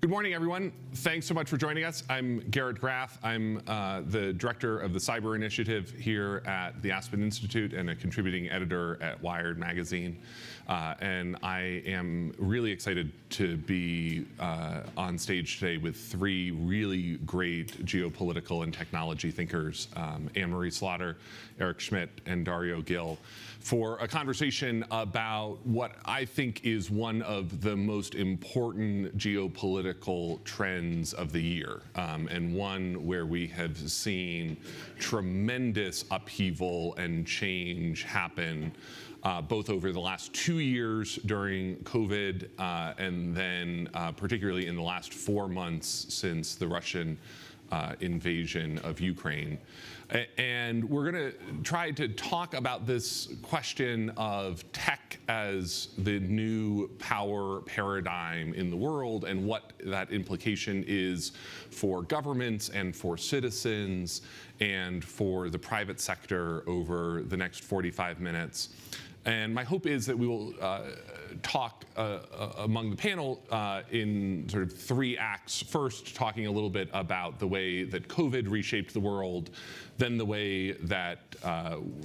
Good morning, everyone. Thanks so much for joining us. I'm Garrett Graff. I'm the director of the Cyber Initiative here at the Aspen Institute and a contributing editor at Wired magazine. And I am really excited to be on stage today with three really great geopolitical and technology thinkers, Anne-Marie Slaughter, Eric Schmidt, and Dario Gil, for a conversation about what I think is one of the most important geopolitical trends of the year, and one where we have seen tremendous upheaval and change happen both over the last 2 years during COVID and then particularly in the last 4 months since the Russian invasion of Ukraine. And we're going to try to talk about this question of tech as the new power paradigm in the world and what that implication is for governments and for citizens and for the private sector over the next 45 minutes. And my hope is that we will talk among the panel in sort of 3 acts. First, talking a little bit about the way that COVID reshaped the world, then the way that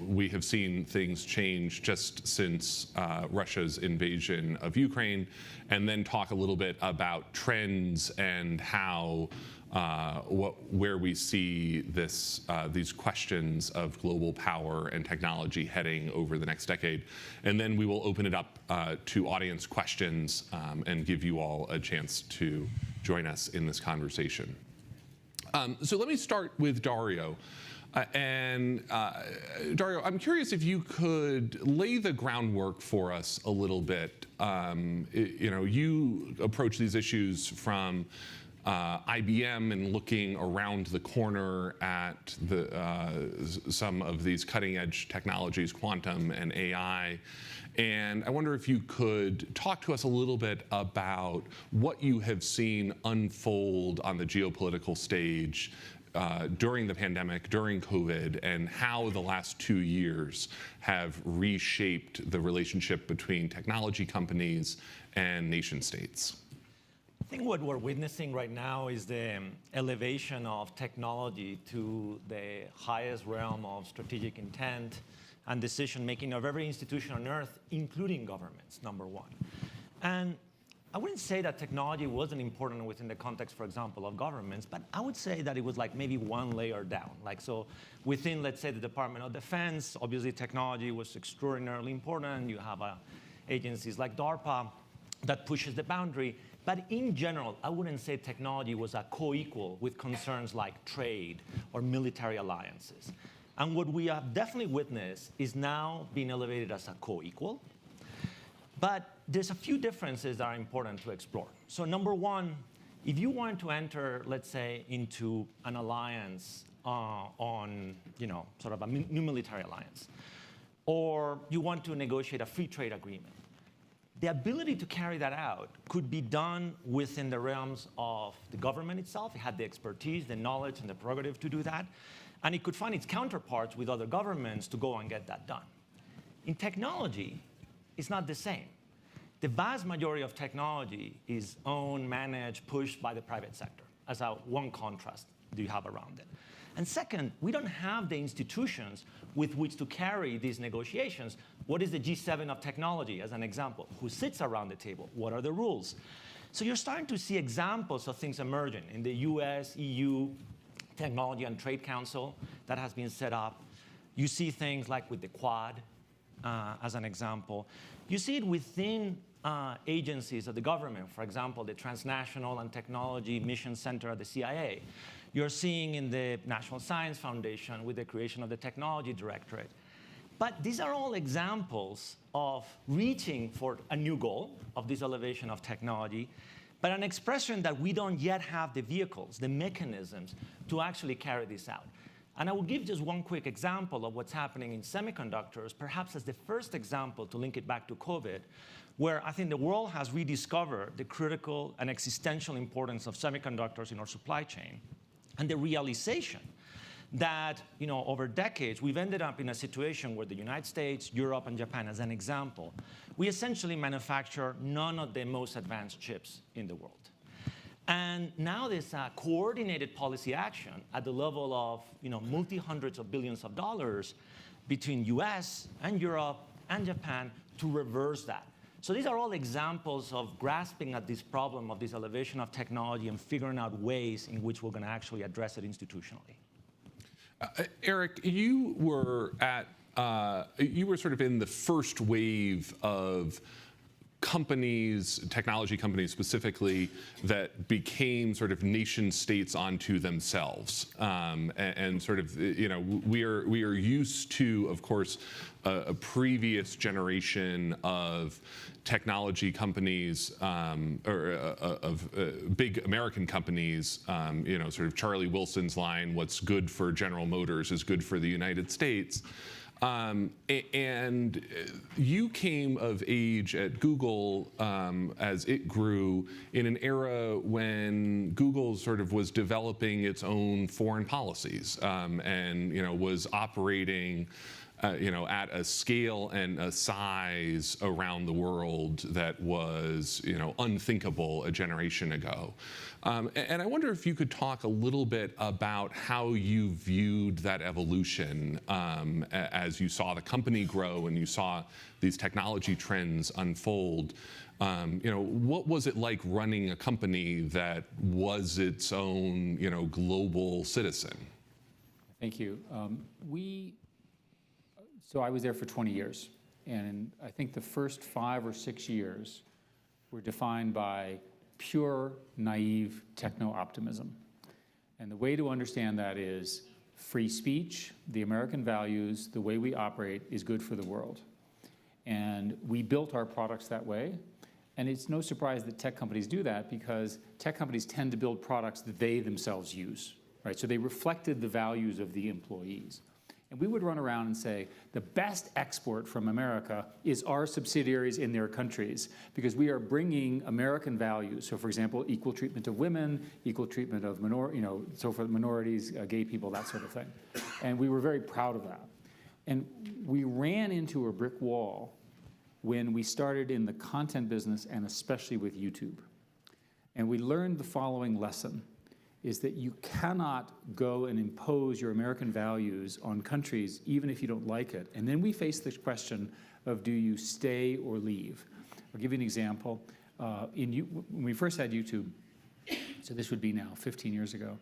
we have seen things change just since Russia's invasion of Ukraine, and then talk a little bit about trends and how where we see these questions of global power and technology heading over the next decade. And then we will open it up to audience questions and give you all a chance to join us in this conversation. So let me start with Dario. Dario, I'm curious if you could lay the groundwork for us a little bit. You approach these issues from IBM and looking around the corner at some of these cutting-edge technologies, quantum and AI. And I wonder if you could talk to us a little bit about what you have seen unfold on the geopolitical stage during the pandemic, during COVID, and how the last 2 years have reshaped the relationship between technology companies and nation states. I think what we're witnessing right now is the elevation of technology to the highest realm of strategic intent and decision-making of every institution on Earth, including governments, number one. And I wouldn't say that technology wasn't important within the context, for example, of governments, but I would say that it was like maybe one layer down. So within, let's say, the Department of Defense, obviously technology was extraordinarily important. You have agencies like DARPA that pushes the boundary. But in general, I wouldn't say technology was a co-equal with concerns like trade or military alliances. And what we have definitely witnessed is now being elevated as a co-equal. But there's a few differences that are important to explore. So number one, if you want to enter, let's say, into an alliance on, sort of a new military alliance, or you want to negotiate a free trade agreement, the ability to carry that out could be done within the realms of the government itself. It had the expertise, the knowledge, and the prerogative to do that. And it could find its counterparts with other governments to go and get that done. In technology, it's not the same. The vast majority of technology is owned, managed, pushed by the private sector, as one contrast you have around it. And second, we don't have the institutions with which to carry these negotiations. What is the G7 of technology, as an example? Who sits around the table? What are the rules? So you're starting to see examples of things emerging in the US, EU, Technology and Trade Council that has been set up. You see things like with the Quad, as an example. You see it within agencies of the government, for example, the Transnational and Technology Mission Center at the CIA. You're seeing in the National Science Foundation with the creation of the Technology Directorate. But these are all examples of reaching for a new goal of this elevation of technology, but an expression that we don't yet have the vehicles, the mechanisms to actually carry this out. And I will give just one quick example of what's happening in semiconductors, perhaps as the first example to link it back to COVID, where I think the world has rediscovered the critical and existential importance of semiconductors in our supply chain, and the realization that over decades, we've ended up in a situation where the United States, Europe, and Japan, as an example, we essentially manufacture none of the most advanced chips in the world. And now there's a coordinated policy action at the level of multi-hundreds of billions of dollars between US and Europe and Japan to reverse that. So these are all examples of grasping at this problem of this elevation of technology and figuring out ways in which we're going to actually address it institutionally. Eric, you were sort of in the first wave of companies, technology companies specifically, that became sort of nation states onto themselves, and sort of, we are used to, of course, a previous generation of technology companies, big American companies, sort of Charlie Wilson's line, "What's good for General Motors is good for the United States." And you came of age at Google as it grew in an era when Google sort of was developing its own foreign policies, and was operating at a scale and a size around the world that was unthinkable a generation ago. And I wonder if you could talk a little bit about how you viewed that evolution as you saw the company grow and you saw these technology trends unfold. What was it like running a company that was its own global citizen? Thank you. So I was there for 20 years, and I think the first 5 or 6 years were defined by pure, naive techno-optimism. And the way to understand that is free speech, the American values, the way we operate is good for the world. And we built our products that way. And it's no surprise that tech companies do that, because tech companies tend to build products that they themselves use, right? So they reflected the values of the employees. And we would run around and say, the best export from America is our subsidiaries in their countries, because we are bringing American values. So for example, equal treatment of women, equal treatment of minorities, gay people, that sort of thing. And we were very proud of that. And we ran into a brick wall when we started in the content business, and especially with YouTube. And we learned the following lesson, is that you cannot go and impose your American values on countries, even if you don't like it. And then we face the question of, do you stay or leave? I'll give you an example. When we first had YouTube, so this would be now 15 years ago,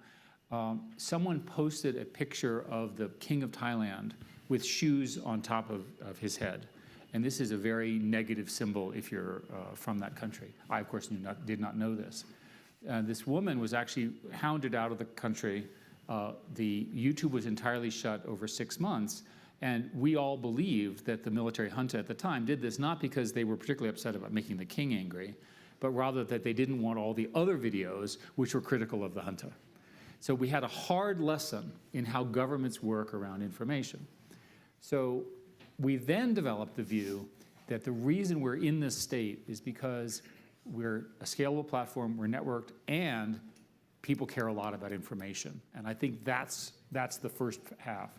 someone posted a picture of the King of Thailand with shoes on top of his head. And this is a very negative symbol if you're from that country. I, of course, did not know this. This woman was actually hounded out of the country. The YouTube was entirely shut over 6 months. And we all believed that the military junta at the time did this not because they were particularly upset about making the king angry, but rather that they didn't want all the other videos which were critical of the junta. So we had a hard lesson in how governments work around information. So we then developed the view that the reason we're in this state is because we're a scalable platform, we're networked, and people care a lot about information. And I think that's the first half.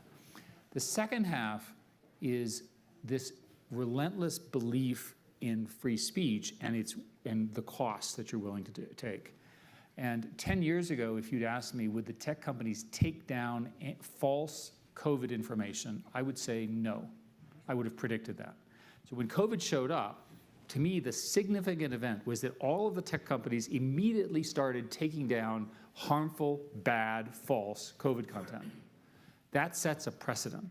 The second half is this relentless belief in free speech and the costs that you're willing to take. And 10 years ago, if you'd asked me, would the tech companies take down false COVID information, I would say no. I would have predicted that. So when COVID showed up, to me, the significant event was that all of the tech companies immediately started taking down harmful, bad, false COVID content. That sets a precedent,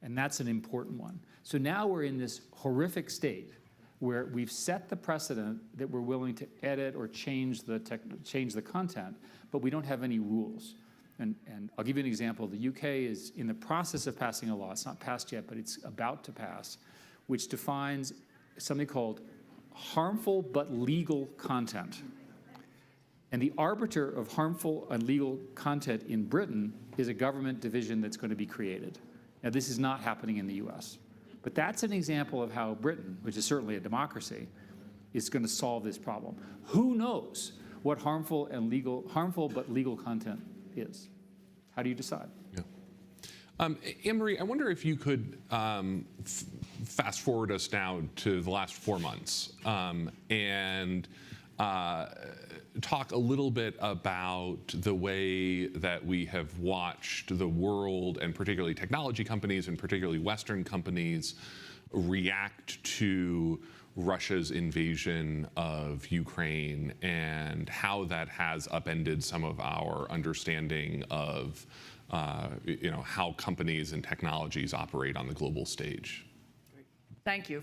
and that's an important one. So now we're in this horrific state where we've set the precedent that we're willing to edit or change the content, but we don't have any rules. And I'll give you an example. The UK is in the process of passing a law. It's not passed yet, but it's about to pass, which defines something called harmful but legal content. And the arbiter of harmful and legal content in Britain is a government division that's going to be created. Now, this is not happening in the US. But that's an example of how Britain, which is certainly a democracy, is going to solve this problem. Who knows what harmful but legal content is? How do you decide? Yeah. Anne-Marie, I wonder if you could fast forward us now to the last 4 months, and talk a little bit about the way that we have watched the world, and particularly technology companies, and particularly Western companies, react to Russia's invasion of Ukraine, and how that has upended some of our understanding of how companies and technologies operate on the global stage. Thank you.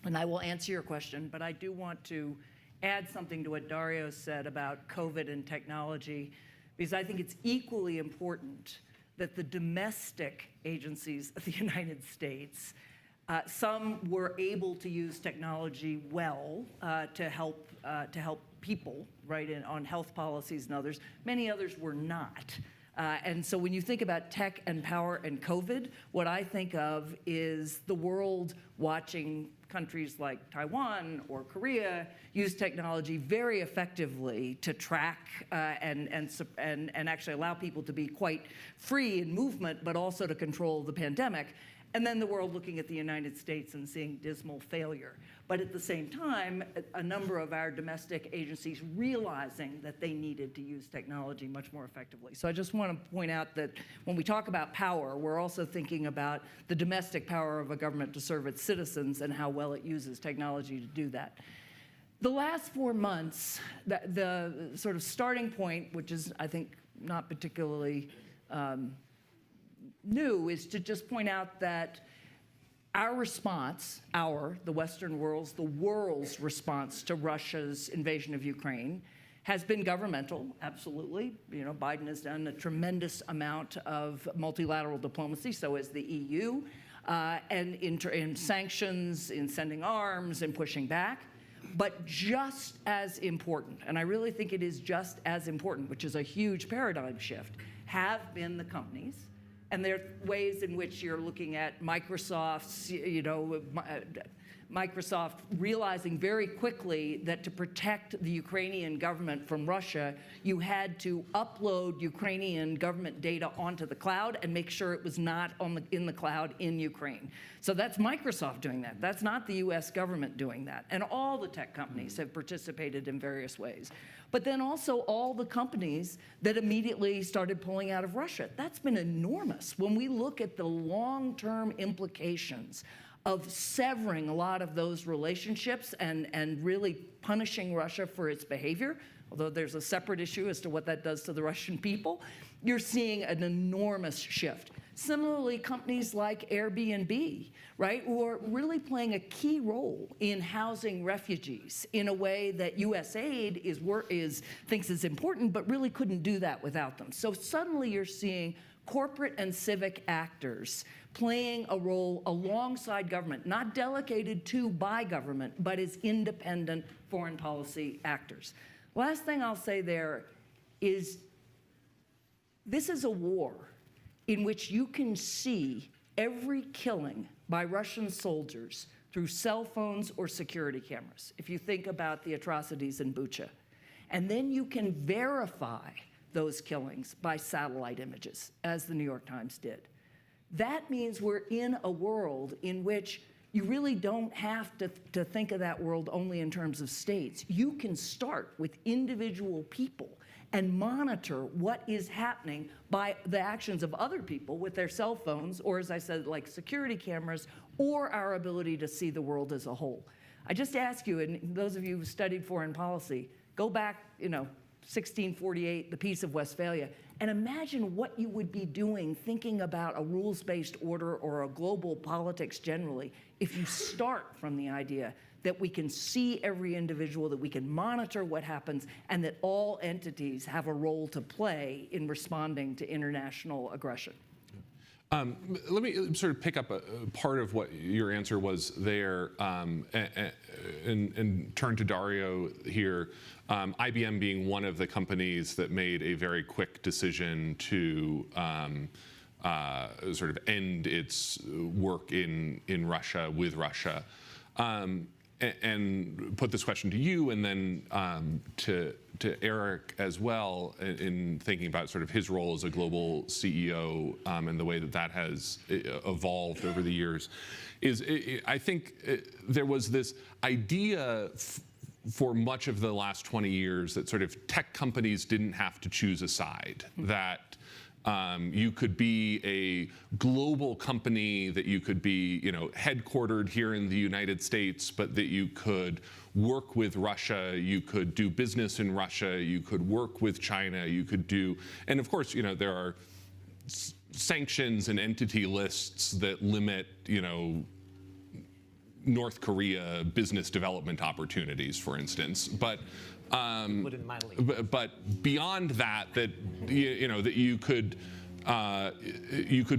And I will answer your question, but I do want to add something to what Dario said about COVID and technology, because I think it's equally important that the domestic agencies of the United States, some were able to use technology well to help people, right, on health policies and others. Many others were not. And so when you think about tech and power and COVID, what I think of is the world watching countries like Taiwan or Korea use technology very effectively to track and actually allow people to be quite free in movement, but also to control the pandemic. And then the world looking at the United States and seeing dismal failure. But at the same time, a number of our domestic agencies realizing that they needed to use technology much more effectively. So I just want to point out that when we talk about power, we're also thinking about the domestic power of a government to serve its citizens and how well it uses technology to do that. The last 4 months, the sort of starting point, which is, I think, not particularly new, is to just point out that our response, the Western world's, the world's response to Russia's invasion of Ukraine has been governmental, absolutely. Biden has done a tremendous amount of multilateral diplomacy, so has the EU, and in sanctions, in sending arms, in pushing back. But just as important, and I really think it is just as important, which is a huge paradigm shift, have been the companies. And there are ways in which you're looking at Microsoft's, Microsoft realizing very quickly that to protect the Ukrainian government from Russia, you had to upload Ukrainian government data onto the cloud and make sure it was not in the cloud in Ukraine. So that's Microsoft doing that. That's not the US government doing that. And all the tech companies have participated in various ways. But then also all the companies that immediately started pulling out of Russia. That's been enormous. When we look at the long-term implications of severing a lot of those relationships and really punishing Russia for its behavior, although there's a separate issue as to what that does to the Russian people, you're seeing an enormous shift. Similarly, companies like Airbnb, right, who are really playing a key role in housing refugees in a way that USAID thinks is important, but really couldn't do that without them. So suddenly you're seeing corporate and civic actors playing a role alongside government, not delegated to by government, but as independent foreign policy actors. Last thing I'll say there is this is a war in which you can see every killing by Russian soldiers through cell phones or security cameras, if you think about the atrocities in Bucha. And then you can verify those killings by satellite images, as the New York Times did. That means we're in a world in which you really don't have to think of that world only in terms of states. You can start with individual people and monitor what is happening by the actions of other people with their cell phones, or as I said, like security cameras, or our ability to see the world as a whole. I just ask you, and those of you who studied foreign policy, go back, 1648, the Peace of Westphalia, and imagine what you would be doing thinking about a rules-based order or a global politics generally if you start from the idea that we can see every individual, that we can monitor what happens, and that all entities have a role to play in responding to international aggression. Let me sort of pick up a part of what your answer was there and turn to Dario here. IBM being one of the companies that made a very quick decision to sort of end its work in Russia with Russia. And put this question to you, and then to Eric as well, in thinking about sort of his role as a global CEO and the way that has evolved over the years. I think there was this idea for much of the last 20 years that sort of tech companies didn't have to choose a side, that you could be a global company, that you could be, headquartered here in the United States, but that you could work with Russia, you could do business in Russia, you could work with China, you could do, and of course, there are sanctions and entity lists that limit, North Korea business development opportunities, for instance, but Put it mildly. but beyond that, that you could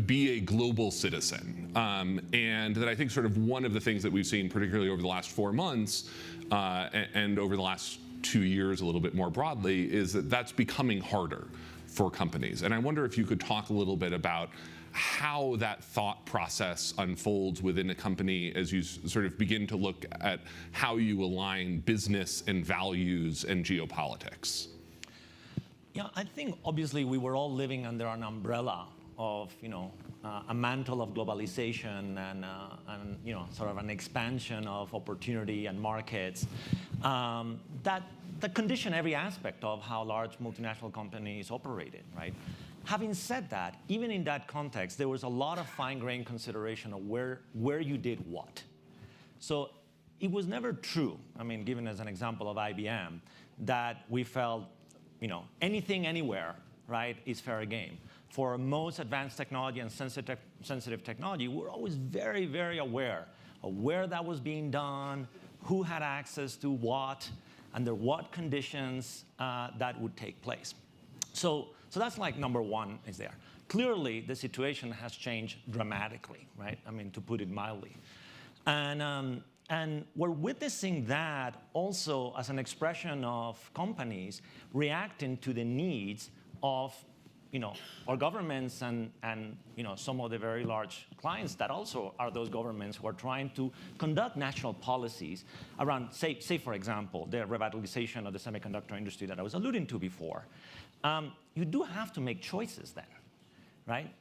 be a global citizen, and that I think sort of one of the things that we've seen, particularly over the last 4 months, and over the last 2 years, a little bit more broadly, is that that's becoming harder for companies. And I wonder if you could talk a little bit about how that thought process unfolds within a company as you sort of begin to look at how you align business and values and geopolitics. Yeah, I think obviously we were all living under an umbrella of, a mantle of globalization and sort of an expansion of opportunity and markets that condition every aspect of how large multinational companies operated, right? Having said that, even in that context, there was a lot of fine-grained consideration of where you did what. So it was never true, given as an example of IBM, that we felt, anything, anywhere, right, is fair game. For most advanced technology and sensitive technology, we're always very, very aware of where that was being done, who had access to what, under what conditions that would take place. So that's like number one is there. Clearly, the situation has changed dramatically, right? To put it mildly. And we're witnessing that also as an expression of companies reacting to the needs of our governments and some of the very large clients that also are those governments who are trying to conduct national policies around, say for example, the revitalization of the semiconductor industry that I was alluding to before. You do have to make choices then, right?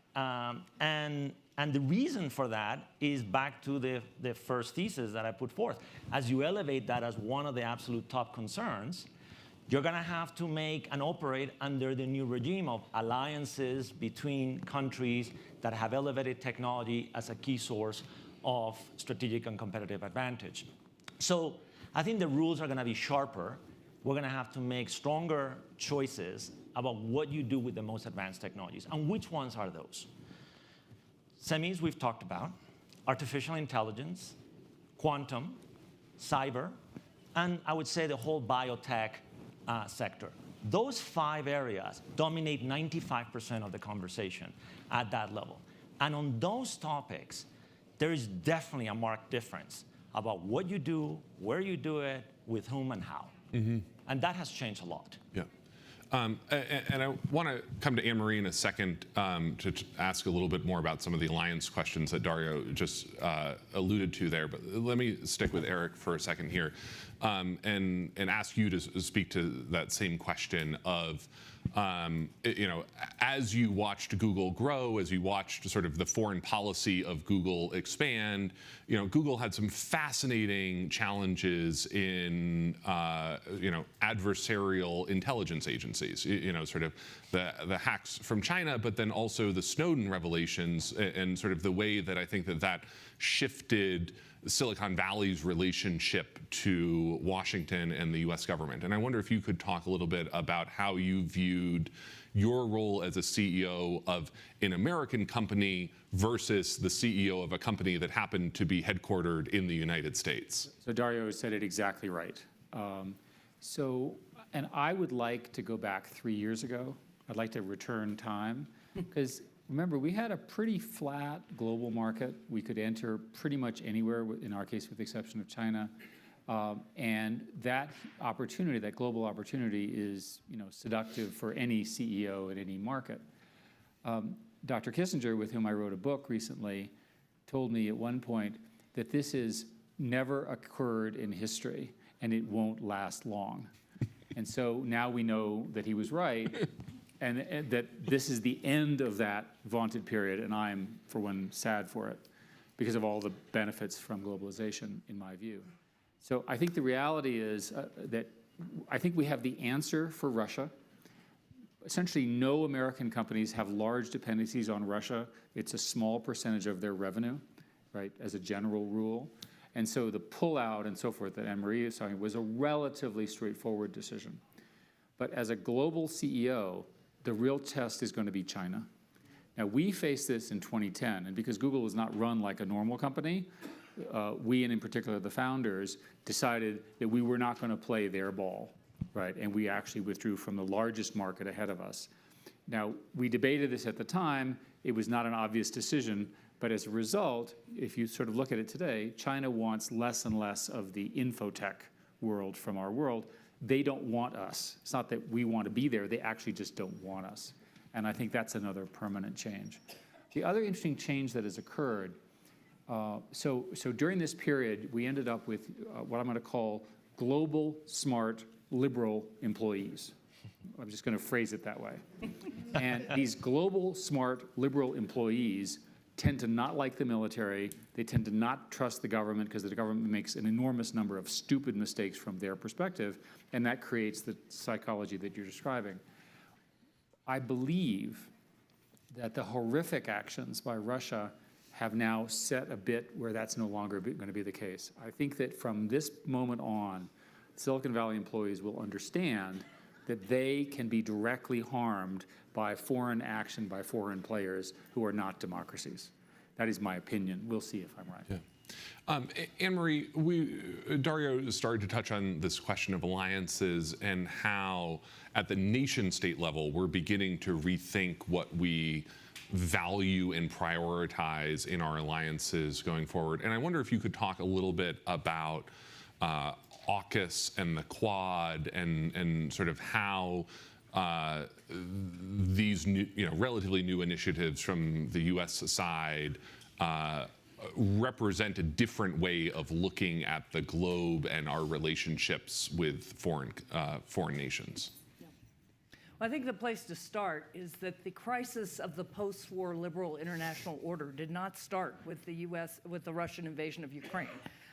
And the reason for that is back to the first thesis that I put forth. As you elevate that as one of the absolute top concerns, you're going to have to make and operate under the new regime of alliances between countries that have elevated technology as a key source of strategic and competitive advantage. So I think the rules are going to be sharper. We're going to have to make stronger choices about what you do with the most advanced technologies. And which ones are those? Semis, we've talked about, artificial intelligence, quantum, cyber, and I would say the whole biotech sector. Those 5 areas dominate 95% of the conversation at that level. And on those topics, there is definitely a marked difference about what you do, where you do it, with whom and how. Mm-hmm. And that has changed a lot. Yeah. And I want to come to Anne-Marie in a second to ask a little bit more about some of the alliance questions that Dario just alluded to there. But let me stick with Eric for a second here and ask you to speak to that same question of, as you watched Google grow, as you watched sort of the foreign policy of Google expand, Google had some fascinating challenges in, adversarial intelligence agencies, sort of the hacks from China, but then also the Snowden revelations and sort of the way that I think that shifted Silicon Valley's relationship to Washington and the US government. And I wonder if you could talk a little bit about how you viewed your role as a CEO of an American company versus the CEO of a company that happened to be headquartered in the United States. So Dario said it exactly right. And I would like to go back 3 years ago. I'd like to return time, because remember, we had a pretty flat global market. We could enter pretty much anywhere, in our case, with the exception of China. And that opportunity, that global opportunity, is seductive for any CEO in any market. Dr. Kissinger, with whom I wrote a book recently, told me at one point that this has never occurred in history, and it won't last long. And so now we know that he was right. And that this is the end of that vaunted period, and I'm, for one, sad for it, because of all the benefits from globalization, in my view. So I think the reality is that I think we have the answer for Russia. Essentially, no American companies have large dependencies on Russia. It's a small percentage of their revenue, right, as a general rule. And so the pullout and so forth that Anne-Marie is talking was a relatively straightforward decision. But as a global CEO, the real test is going to be China. Now, we faced this in 2010, and because Google is not run like a normal company, we, and in particular the founders, decided that we were not going to play their ball, right? And we actually withdrew from the largest market ahead of us. Now, we debated this at the time. It was not an obvious decision, but as a result, if you sort of look at it today, China wants less and less of the infotech world from our world. They don't want us. It's not that we want to be there. They actually just don't want us. And I think that's another permanent change. The other interesting change that has occurred, so during this period, we ended up with what I'm going to call global, smart, liberal employees. I'm just going to phrase it that way. And these global, smart, liberal employees tend to not like the military. They tend to not trust the government because the government makes an enormous number of stupid mistakes from their perspective, and that creates the psychology that you're describing. I believe that the horrific actions by Russia have now set a bit where that's no longer going to be the case. I think that from this moment on, Silicon Valley employees will understand that they can be directly harmed by foreign action by foreign players who are not democracies. That is my opinion. We'll see if I'm right. Yeah. Anne-Marie, Dario started to touch on this question of alliances and how at the nation state level we're beginning to rethink what we value and prioritize in our alliances going forward. And I wonder if you could talk a little bit about AUKUS and the Quad and sort of how these new, relatively new initiatives from the U.S. side represent a different way of looking at the globe and our relationships with foreign nations. Well, I think the place to start is that the crisis of the post-war liberal international order did not start with the Russian invasion of Ukraine.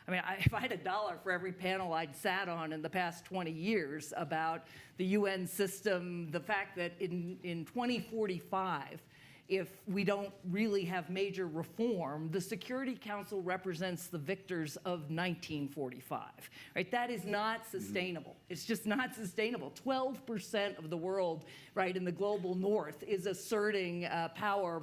I mean, if I had $1 for every panel I'd sat on in the past 20 years about the UN system, the fact that in 2045, if we don't really have major reform, the Security Council represents the victors of 1945, right? That is not sustainable. It's just not sustainable. 12% of the world, right, in the global north is asserting power,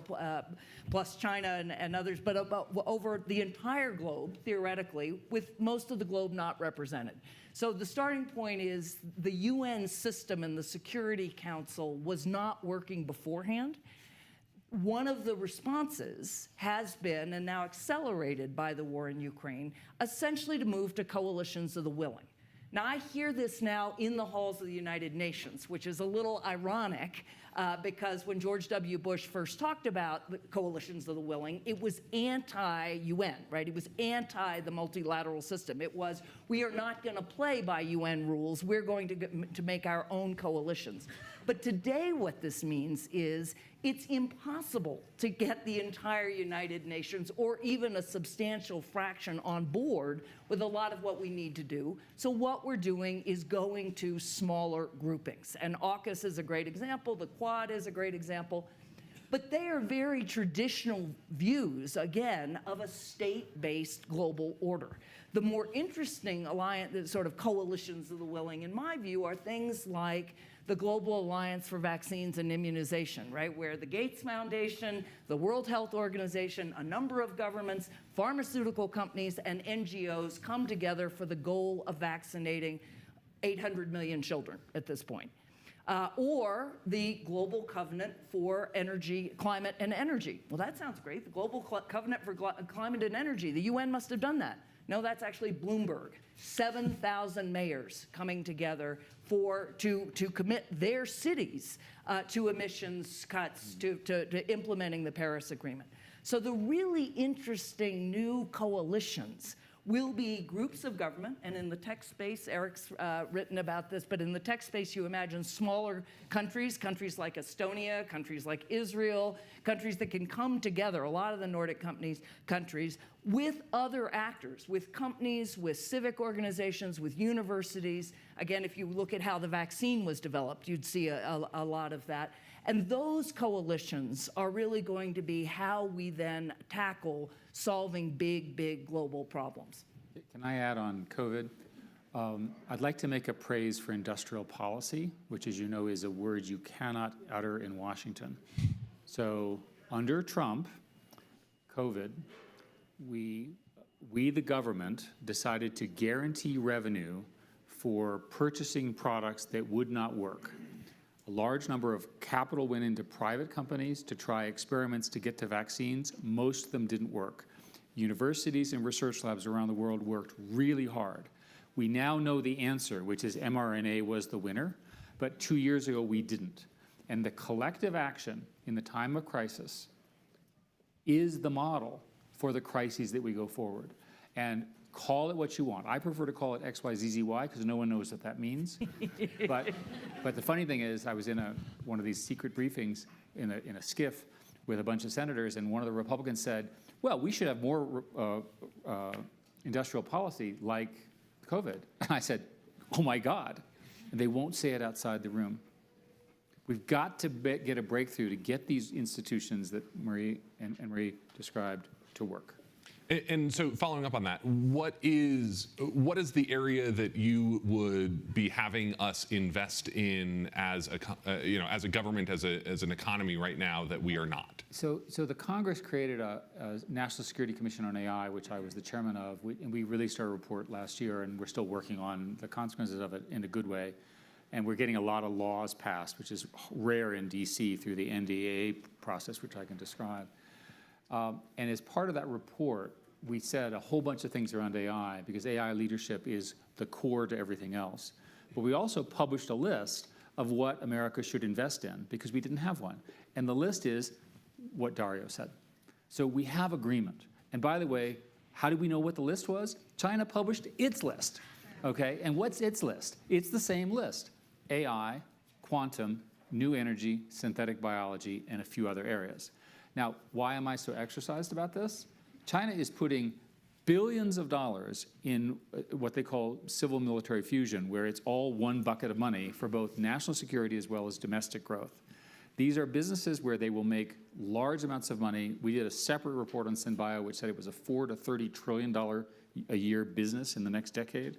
plus China and others, but over the entire globe, theoretically, with most of the globe not represented. So the starting point is the UN system and the Security Council was not working beforehand. One of the responses has been, and now accelerated by the war in Ukraine, essentially to move to coalitions of the willing. Now, I hear this now in the halls of the United Nations, which is a little ironic because when George W. Bush first talked about the coalitions of the willing, it was anti-UN, right? It was anti the multilateral system. It was, we are not going to play by UN rules. We're going to make our own coalitions. But today what this means is it's impossible to get the entire United Nations or even a substantial fraction on board with a lot of what we need to do. So what we're doing is going to smaller groupings. And AUKUS is a great example. The Quad is a great example. But they are very traditional views, again, of a state-based global order. The more interesting alliance, sort of coalitions of the willing, in my view, are things like the Global Alliance for Vaccines and Immunization, right, where the Gates Foundation, the World Health Organization, a number of governments, pharmaceutical companies, and NGOs come together for the goal of vaccinating 800 million children at this point. Or the Global Covenant for Energy, Climate and Energy. Well, that sounds great. The Global Covenant for Climate and Energy. The UN must have done that. No, that's actually Bloomberg. 7,000 mayors coming together to commit their cities to emissions cuts, to implementing the Paris Agreement. So the really interesting new coalitions will be groups of government, and in the tech space, Eric's written about this, but in the tech space, you imagine smaller countries like Estonia, countries like Israel, countries that can come together, a lot of the Nordic countries, with other actors, with companies, with civic organizations, with universities. Again, if you look at how the vaccine was developed, you'd see a lot of that. And those coalitions are really going to be how we then tackle solving big, big global problems. Can I add on COVID? I'd like to make a praise for industrial policy, which, as you know, is a word you cannot utter in Washington. So under Trump, COVID, we the government, decided to guarantee revenue for purchasing products that would not work. A large number of capital went into private companies to try experiments to get to vaccines. Most of them didn't work. Universities and research labs around the world worked really hard. We now know the answer, which is mRNA was the winner, but 2 years ago we didn't. And the collective action in the time of crisis is the model for the crises that we go forward. And call it what you want. I prefer to call it XYZZY because no one knows what that means. but the funny thing is, I was in one of these secret briefings in a skiff with a bunch of senators, and one of the Republicans said, well, we should have more industrial policy like COVID. And I said, oh my God. And they won't say it outside the room. We've got to get a breakthrough to get these institutions that Marie and Marie described to work. And so following up on that, what is the area that you would be having us invest in as a government, as an economy right now that we are not? So the Congress created a National Security Commission on AI, which I was the chairman of, and we released our report last year, and we're still working on the consequences of it in a good way. And we're getting a lot of laws passed, which is rare in DC through the NDAA process, which I can describe. And as part of that report, we said a whole bunch of things around AI, because AI leadership is the core to everything else. But we also published a list of what America should invest in, because we didn't have one. And the list is what Dario said. So we have agreement. And by the way, how do we know what the list was? China published its list, okay? And what's its list? It's the same list: AI, quantum, new energy, synthetic biology, and a few other areas. Now, why am I so exercised about this? China is putting billions of dollars in what they call civil military fusion, where it's all one bucket of money for both national security as well as domestic growth. These are businesses where they will make large amounts of money. We did a separate report on SynBio, which said it was a $4 to $30 trillion a year business in the next decade,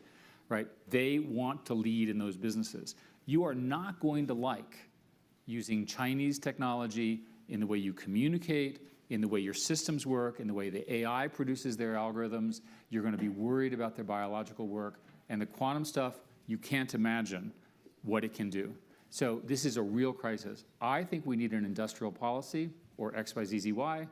right? They want to lead in those businesses. You are not going to like using Chinese technology in the way you communicate, in the way your systems work, in the way the AI produces their algorithms. You're going to be worried about their biological work. And the quantum stuff, you can't imagine what it can do. So this is a real crisis. I think we need an industrial policy, or XYZZY,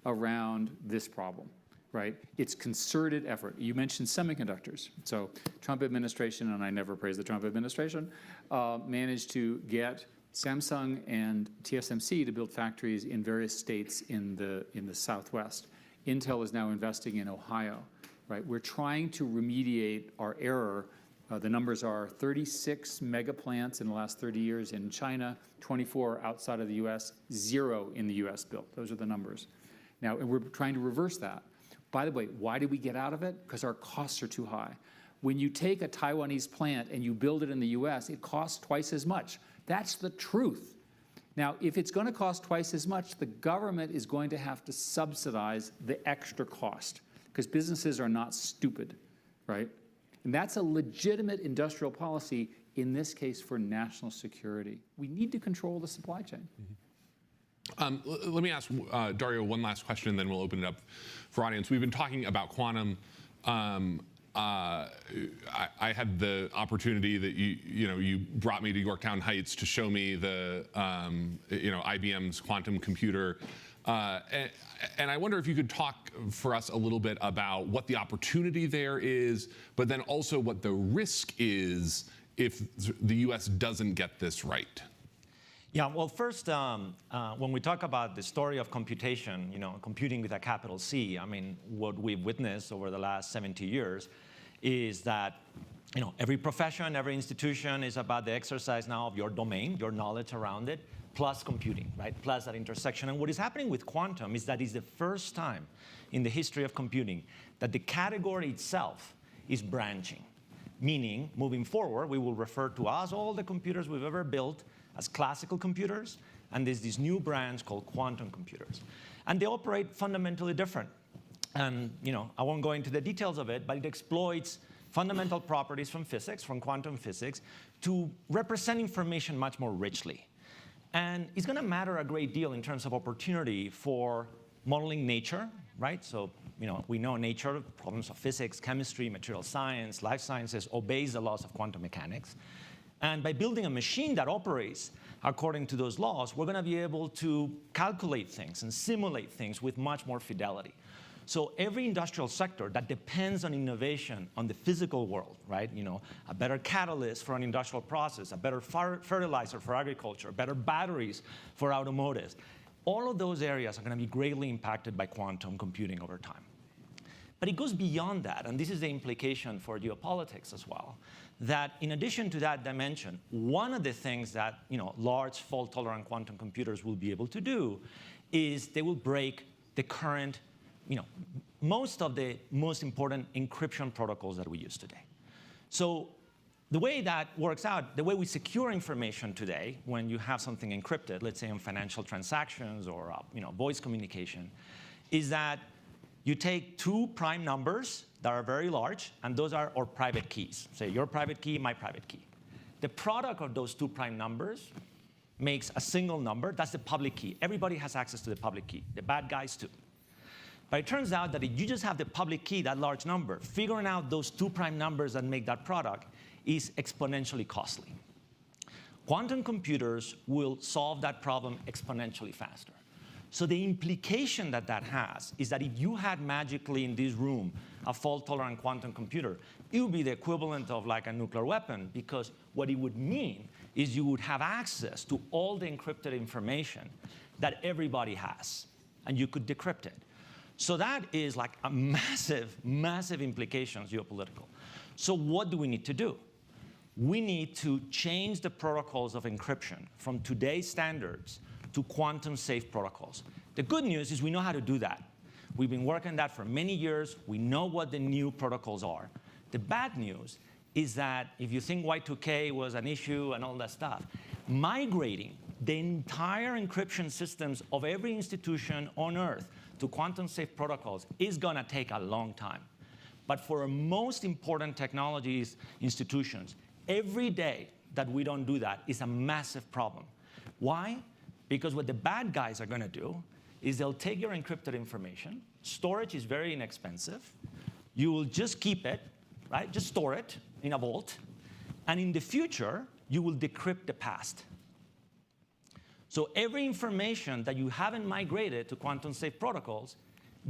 around this problem, right? It's concerted effort. You mentioned semiconductors. So Trump administration, and I never praise the Trump administration, managed to get Samsung and TSMC to build factories in various states in the Southwest. Intel is now investing in Ohio, right? We're trying to remediate our error. The numbers are 36 mega plants in the last 30 years in China, 24 outside of the US, 0 in the US built. Those are the numbers. Now, and we're trying to reverse that. By the way, why did we get out of it? Because our costs are too high. When you take a Taiwanese plant and you build it in the US, it costs twice as much. That's the truth. Now, if it's going to cost twice as much, the government is going to have to subsidize the extra cost, because businesses are not stupid, right? And that's a legitimate industrial policy, in this case for national security. We need to control the supply chain. Mm-hmm. Let me ask Dario one last question, and then we'll open it up for audience. We've been talking about quantum. I had the opportunity that you brought me to Yorktown Heights to show me the IBM's quantum computer, and I wonder if you could talk for us a little bit about what the opportunity there is, but then also what the risk is if the U.S. doesn't get this right. Yeah, well, first, when we talk about the story of computation, computing with a capital C, I mean, what we've witnessed over the last 70 years is that every profession, every institution is about the exercise now of your domain, your knowledge around it, plus computing, right? Plus that intersection. And what is happening with quantum is that it's the first time in the history of computing that the category itself is branching. Meaning, moving forward, we will refer to all the computers we've ever built as classical computers, and there's this new branch called quantum computers. And they operate fundamentally different. And I won't go into the details of it, but it exploits fundamental properties from physics, from quantum physics, to represent information much more richly. And it's going to matter a great deal in terms of opportunity for modeling nature, right? So we know nature, problems of physics, chemistry, material science, life sciences, obeys the laws of quantum mechanics. And by building a machine that operates according to those laws, we're going to be able to calculate things and simulate things with much more fidelity. So every industrial sector that depends on innovation on the physical world, right? A better catalyst for an industrial process, a better fertilizer for agriculture, better batteries for automotives. All of those areas are going to be greatly impacted by quantum computing over time. But it goes beyond that, and this is the implication for geopolitics as well, that in addition to that dimension, one of the things that large fault-tolerant quantum computers will be able to do is they will break the current most of the most important encryption protocols that we use today. So the way that works out, the way we secure information today when you have something encrypted, let's say on financial transactions or voice communication, is that you take two prime numbers that are very large, and those are our private keys. Say your private key, my private key. The product of those two prime numbers makes a single number. That's the public key. Everybody has access to the public key. The bad guys too. But it turns out that if you just have the public key, that large number, figuring out those two prime numbers that make that product is exponentially costly. Quantum computers will solve that problem exponentially faster. So the implication that that has is that if you had magically in this room a fault-tolerant quantum computer, it would be the equivalent of like a nuclear weapon, because what it would mean is you would have access to all the encrypted information that everybody has, and you could decrypt it. So that is like a massive, massive implications geopolitical. So what do we need to do? We need to change the protocols of encryption from today's standards to quantum-safe protocols. The good news is we know how to do that. We've been working on that for many years. We know what the new protocols are. The bad news is that if you think Y2K was an issue and all that stuff, migrating the entire encryption systems of every institution on Earth to quantum-safe protocols is going to take a long time. But for most important technologies institutions, every day that we don't do that is a massive problem. Why? Because what the bad guys are going to do is they'll take your encrypted information. Storage is very inexpensive. You will just keep it, right? Just store it in a vault. And in the future, you will decrypt the past. So every information that you haven't migrated to quantum-safe protocols,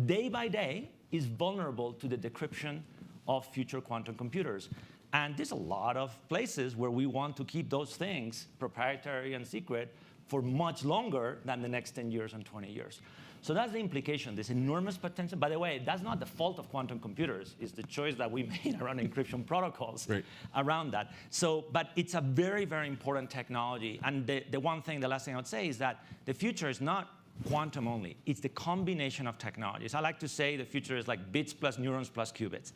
day by day, is vulnerable to the decryption of future quantum computers. And there's a lot of places where we want to keep those things proprietary and secret for much longer than the next 10 years and 20 years. So that's the implication. There's enormous potential. By the way, that's not the fault of quantum computers. It's the choice that we made around encryption protocols around that. So, but it's a very, very important technology. And the last thing I would say is that the future is not quantum only. It's the combination of technologies. I like to say the future is like bits plus neurons plus qubits.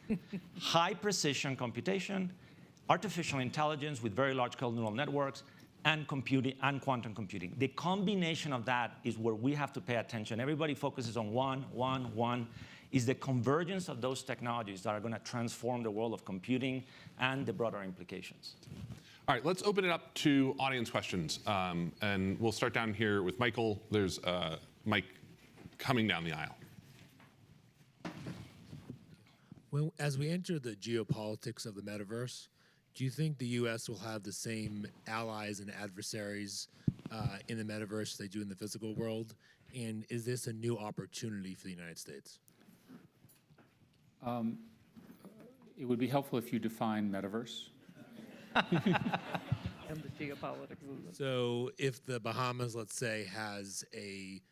High precision computation, artificial intelligence with very large-scale neural networks, and computing and quantum computing. The combination of that is where we have to pay attention. Everybody focuses on one. Is the convergence of those technologies that are going to transform the world of computing and the broader implications. All right, let's open it up to audience questions. And we'll start down here with Michael. There's a mic coming down the aisle. Well, as we enter the geopolitics of the metaverse, do you think the U.S. will have the same allies and adversaries in the metaverse as they do in the physical world? And is this a new opportunity for the United States? It would be helpful if you define metaverse. And the geopolitics. So if the Bahamas, let's say, has a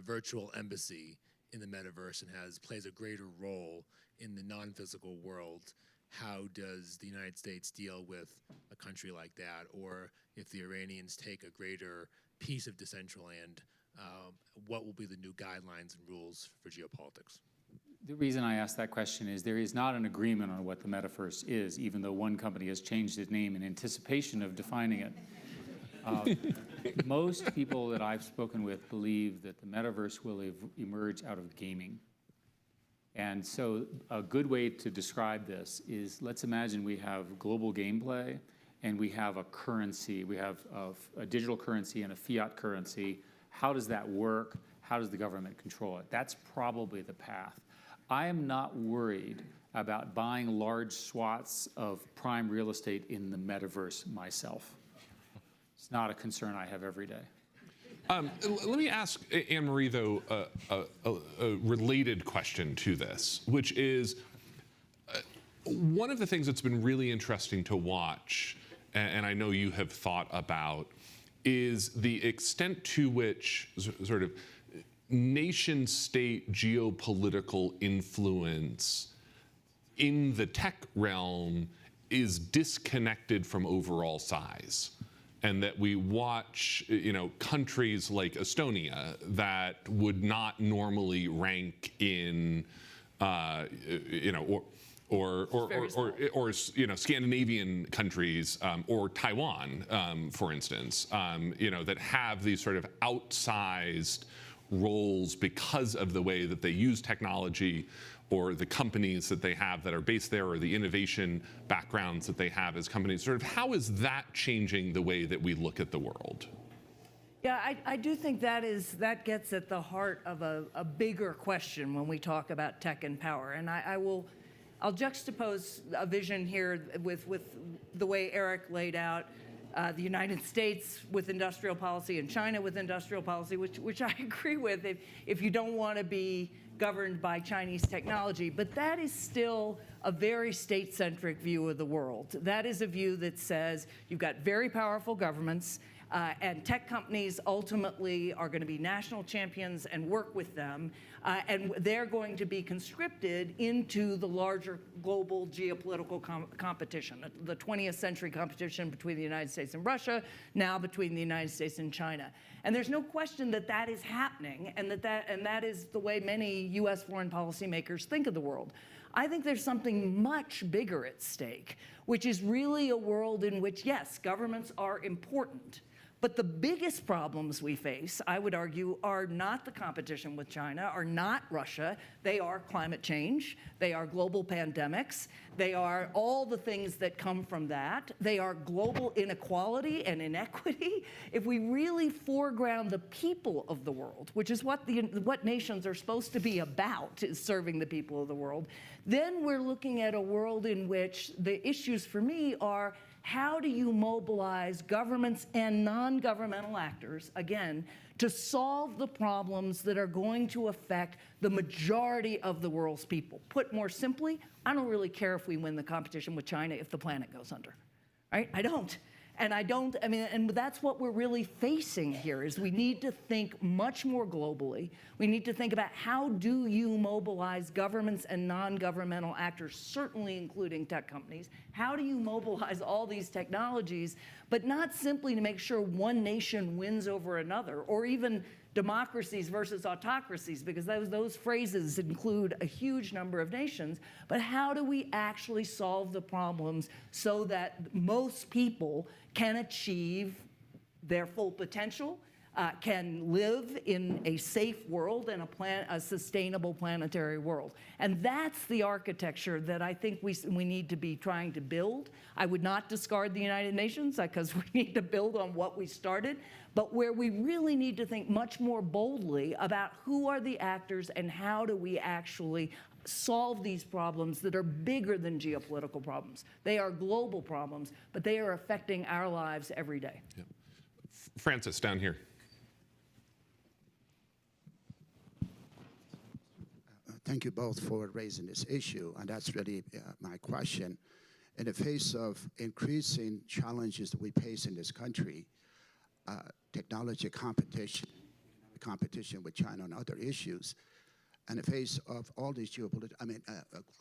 virtual embassy in the metaverse and plays a greater role in the non-physical world, how does the United States deal with a country like that? Or if the Iranians take a greater piece of Decentraland, what will be the new guidelines and rules for geopolitics? The reason I ask that question is there is not an agreement on what the metaverse is, even though one company has changed its name in anticipation of defining it. Most people that I've spoken with believe that the metaverse will emerge out of gaming. And so a good way to describe this is, let's imagine we have global gameplay and we have a currency. We have a digital currency and a fiat currency. How does that work? How does the government control it? That's probably the path. I am not worried about buying large swaths of prime real estate in the metaverse myself. It's not a concern I have every day. Let me ask Anne-Marie, though, a related question to this, which is one of the things that's been really interesting to watch, and I know you have thought about, is the extent to which sort of nation-state geopolitical influence in the tech realm is disconnected from overall size. And that we watch, countries like Estonia that would not normally rank in, Scandinavian countries or Taiwan, for instance, that have these sort of outsized roles because of the way that they use technology, or the companies that they have that are based there, or the innovation backgrounds that they have as companies. Sort of how is that changing the way that we look at the world? Yeah, I do think that gets at the heart of a bigger question when we talk about tech and power. And I'll juxtapose a vision here with the way Eric laid out the United States with industrial policy and China with industrial policy, which I agree with if you don't want to be governed by Chinese technology. But that is still a very state-centric view of the world. That is a view that says you've got very powerful governments, and tech companies ultimately are going to be national champions and work with them, and they're going to be conscripted into the larger global geopolitical competition, the 20th century competition between the United States and Russia, now between the United States and China. And there's no question that that is happening, and that is the way many U.S. foreign policymakers think of the world. I think there's something much bigger at stake, which is really a world in which, yes, governments are important. But the biggest problems we face, I would argue, are not the competition with China, are not Russia. They are climate change. They are global pandemics. They are all the things that come from that. They are global inequality and inequity. If we really foreground the people of the world, which is what nations are supposed to be about, is serving the people of the world, then we're looking at a world in which the issues for me are, how do you mobilize governments and non-governmental actors, again, to solve the problems that are going to affect the majority of the world's people? Put more simply, I don't really care if we win the competition with China if the planet goes under, right? I don't. And that's what we're really facing here, is we need to think much more globally. We need to think about how do you mobilize governments and non-governmental actors, certainly including tech companies. How do you mobilize all these technologies, but not simply to make sure one nation wins over another, or even democracies versus autocracies, because those phrases include a huge number of nations. But how do we actually solve the problems so that most people can achieve their full potential, can live in a safe world and a sustainable planetary world? And that's the architecture that I think we need to be trying to build. I would not discard the United Nations, because we need to build on what we started, but where we really need to think much more boldly about who are the actors and how do we actually solve these problems that are bigger than geopolitical problems. They are global problems, but they are affecting our lives every day. Yep. Francis, down here. Thank you both for raising this issue, and that's really my question. In the face of increasing challenges that we face in this country, technology competition with China and other issues, in the face of all these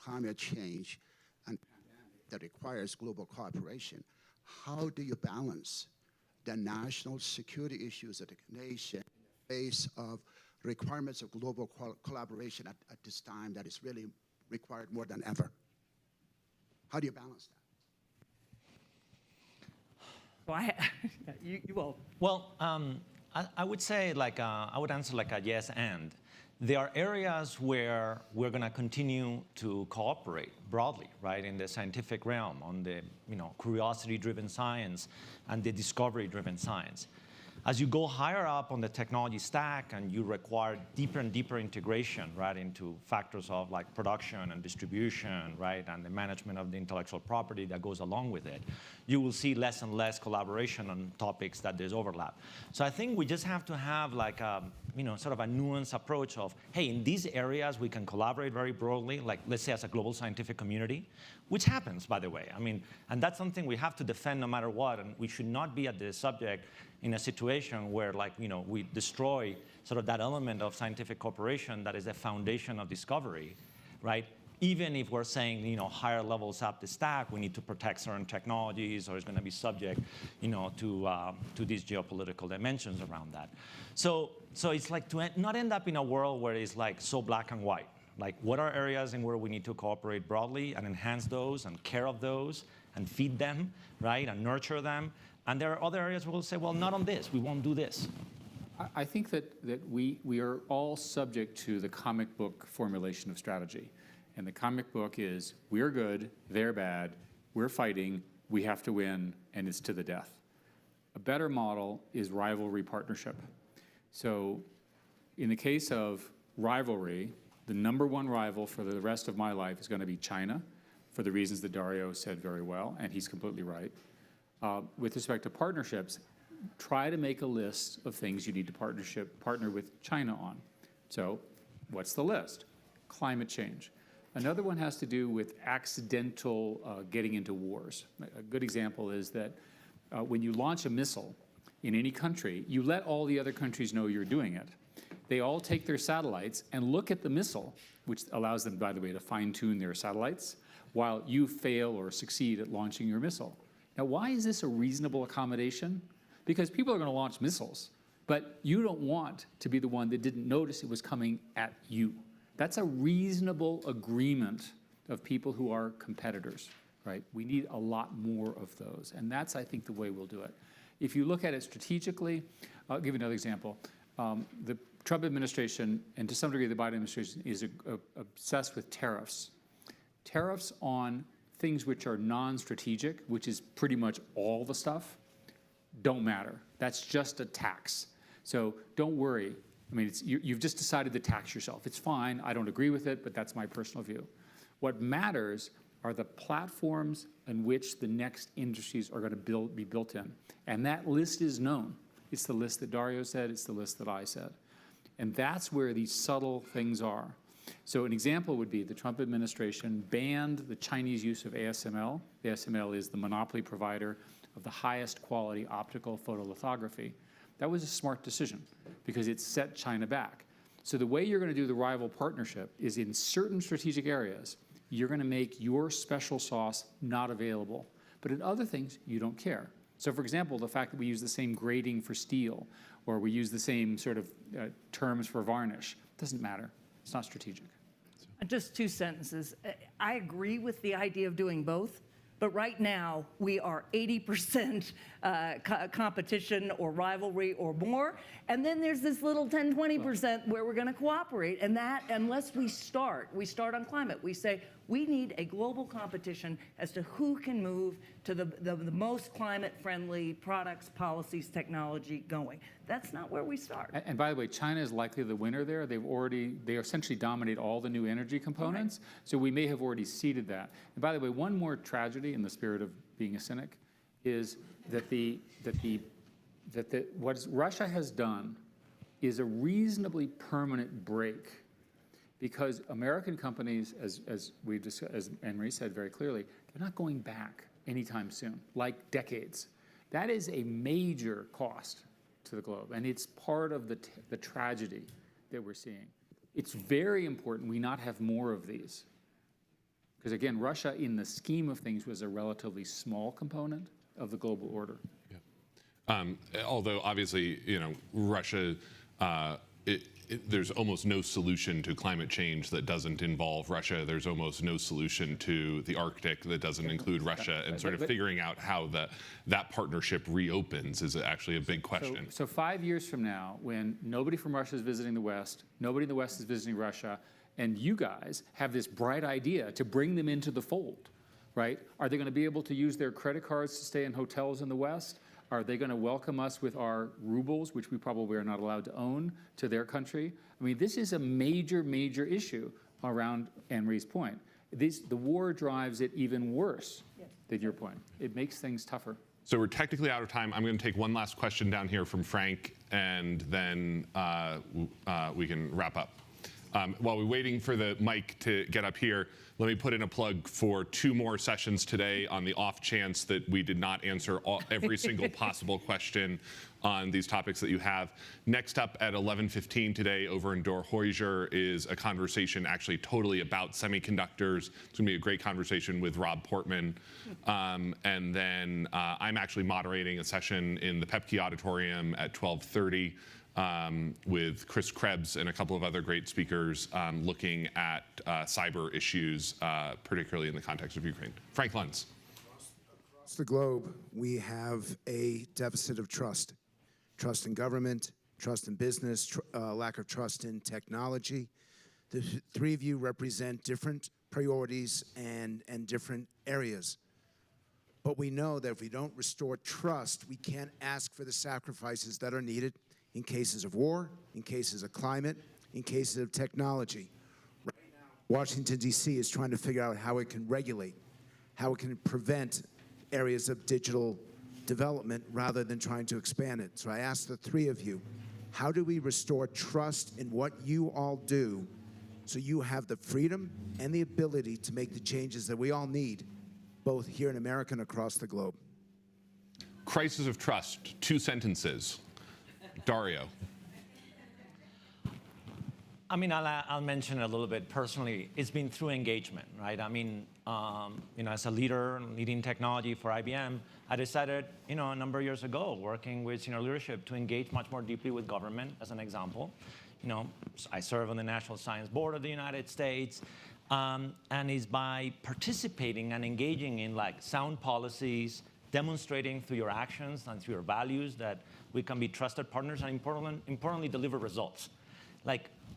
climate change and pandemics, that requires global cooperation, how do you balance the national security issues of the nation in the face of requirements of global collaboration at this time that is really required more than ever? How do you balance that? Well, you will. Well, I would say I would answer like a yes and. There are areas where we're going to continue to cooperate broadly, right, in the scientific realm, on the curiosity-driven science and the discovery-driven science. As you go higher up on the technology stack and you require deeper and deeper integration, right, into factors of like production and distribution, right, and the management of the intellectual property that goes along with it, you will see less and less collaboration on topics that there's overlap. So I think we just have to have like a, sort of a nuanced approach of, hey, in these areas we can collaborate very broadly, like let's say as a global scientific community, which happens, by the way. I mean, and that's something we have to defend no matter what, and we should not be at the subject in a situation where, like, we destroy sort of that element of scientific cooperation that is the foundation of discovery, right? Even if we're saying, higher levels up the stack, we need to protect certain technologies, or it's going to be subject, to these geopolitical dimensions around that. So it's like to not end up in a world where it's like so black and white. Like, what are areas in where we need to cooperate broadly and enhance those and care of those and feed them, right, and nurture them? And there are other areas where we'll say, well, not on this. We won't do this. I think that we are all subject to the comic book formulation of strategy. And the comic book is, we're good, they're bad, we're fighting, we have to win, and it's to the death. A better model is rivalry partnership. So in the case of rivalry, the #1 rival for the rest of my life is going to be China, for the reasons that Dario said very well, and he's completely right. With respect to partnerships, try to make a list of things you need to partner with China on. So what's the list? Climate change. Another one has to do with accidental getting into wars. A good example is that when you launch a missile in any country, you let all the other countries know you're doing it. They all take their satellites and look at the missile, which allows them, by the way, to fine-tune their satellites, while you fail or succeed at launching your missile. Now, why is this a reasonable accommodation? Because people are going to launch missiles, but you don't want to be the one that didn't notice it was coming at you. That's a reasonable agreement of people who are competitors, right? We need a lot more of those, and that's, I think, the way we'll do it. If you look at it strategically, I'll give you another example. The Trump administration, and to some degree the Biden administration, is obsessed with tariffs. Tariffs on things which are non-strategic, which is pretty much all the stuff, don't matter. That's just a tax. So don't worry. I mean, you've just decided to tax yourself. It's fine. I don't agree with it, but that's my personal view. What matters are the platforms in which the next industries are going to be built in. And that list is known. It's the list that Dario said. It's the list that I said. And that's where these subtle things are. So an example would be the Trump administration banned the Chinese use of ASML. The ASML is the monopoly provider of the highest quality optical photolithography. That was a smart decision because it set China back. So the way you're going to do the rival partnership is in certain strategic areas, you're going to make your special sauce not available. But in other things, you don't care. So for example, the fact that we use the same grading for steel or we use the same sort of terms for varnish doesn't matter. It's not strategic. Just 2 sentences. I agree with the idea of doing both, but right now we are 80% competition or rivalry or more, and then there's this little 10, 20% where we're going to cooperate, and that, unless we start on climate. We say we need a global competition as to who can move to the most climate-friendly products, policies, technology going. That's not where we start. And by the way, China is likely the winner there. They essentially dominate all the new energy components. Right. So we may have already seeded that. And by the way, one more tragedy in the spirit of being a cynic is that what Russia has done is a reasonably permanent break, because American companies, as Anne-Marie said very clearly, they're not going back anytime soon, like decades. That is a major cost to the globe, and it's part of the tragedy that we're seeing. It's very important we not have more of these. Because again, Russia, in the scheme of things, was a relatively small component of the global order. Although obviously, Russia, there's almost no solution to climate change that doesn't involve Russia. There's almost no solution to the Arctic that doesn't include Russia. And sort of figuring out how that partnership reopens is actually a big question. So 5 years from now, when nobody from Russia is visiting the West, nobody in the West is visiting Russia, and you guys have this bright idea to bring them into the fold, right? Are they going to be able to use their credit cards to stay in hotels in the West? Are they going to welcome us with our rubles, which we probably are not allowed to own, to their country? I mean, this is a major, major issue around Anne-Marie's point. The war drives it even worse than your point. It makes things tougher. So we're technically out of time. I'm going to take one last question down here from Frank, and then we can wrap up. While we're waiting for the mic to get up here, let me put in a plug for 2 more sessions today on the off chance that we did not answer every single possible question on these topics that you have. Next up at 11:15 today over in Dorhoiser is a conversation actually totally about semiconductors. It's going to be a great conversation with Rob Portman. And then I'm actually moderating a session in the Pepke Auditorium at 12:30. With Chris Krebs and a couple of other great speakers looking at cyber issues, particularly in the context of Ukraine. Frank Luntz. Across the globe, we have a deficit of trust. Trust in government, trust in business, lack of trust in technology. The 3 of you represent different priorities and different areas. But we know that if we don't restore trust, we can't ask for the sacrifices that are needed in cases of war, in cases of climate, in cases of technology. Right now, Washington, D.C. is trying to figure out how it can regulate, how it can prevent areas of digital development rather than trying to expand it. So I ask the 3 of you, how do we restore trust in what you all do so you have the freedom and the ability to make the changes that we all need, both here in America and across the globe? Crisis of trust, 2 sentences. Dario. I mean, I'll mention it a little bit personally. It's been through engagement, right? I mean, as a leader leading technology for IBM, I decided, a number of years ago, working with senior leadership, to engage much more deeply with government, as an example. I serve on the National Science Board of the United States, and it's by participating and engaging in sound policies, demonstrating through your actions and through your values that we can be trusted partners and importantly deliver results.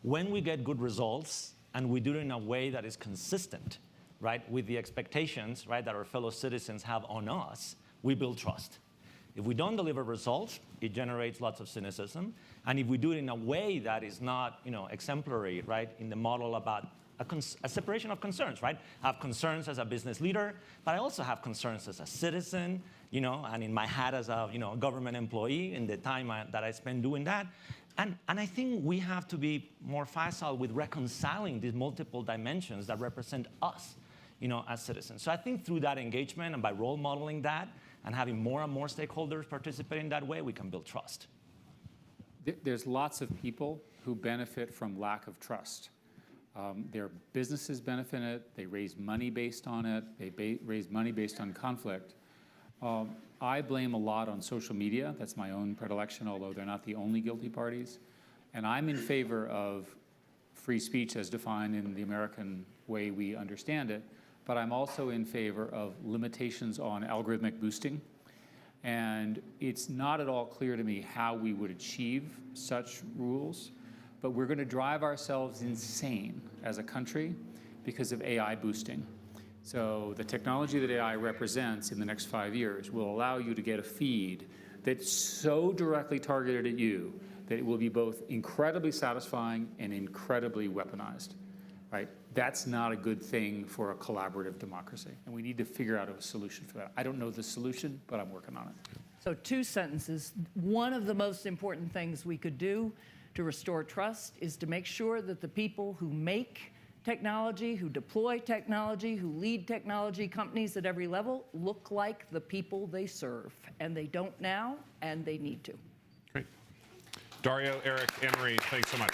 When we get good results and we do it in a way that is consistent, right, with the expectations, right, that our fellow citizens have on us, we build trust. If we don't deliver results, it generates lots of cynicism. And if we do it in a way that is not, exemplary, right, in the model about a separation of concerns, right? I have concerns as a business leader, but I also have concerns as a citizen, and in my hat as a government employee in the time that I spend doing that. And I think we have to be more facile with reconciling these multiple dimensions that represent us, as citizens. So I think through that engagement and by role modeling that and having more and more stakeholders participate in that way, we can build trust. There's lots of people who benefit from lack of trust. Their businesses benefit it. They raise money based on it. They raise money based on conflict. I blame a lot on social media. That's my own predilection, although they're not the only guilty parties. And I'm in favor of free speech as defined in the American way we understand it, but I'm also in favor of limitations on algorithmic boosting. And it's not at all clear to me how we would achieve such rules. But we're going to drive ourselves insane as a country because of AI boosting. So the technology that AI represents in the next 5 years will allow you to get a feed that's so directly targeted at you that it will be both incredibly satisfying and incredibly weaponized, right? That's not a good thing for a collaborative democracy. And we need to figure out a solution for that. I don't know the solution, but I'm working on it. So 2 sentences. One of the most important things we could do to restore trust is to make sure that the people who make technology, who deploy technology, who lead technology companies at every level look like the people they serve. And they don't now, and they need to. Great. Dario, Eric, Anne-Marie, thanks so much.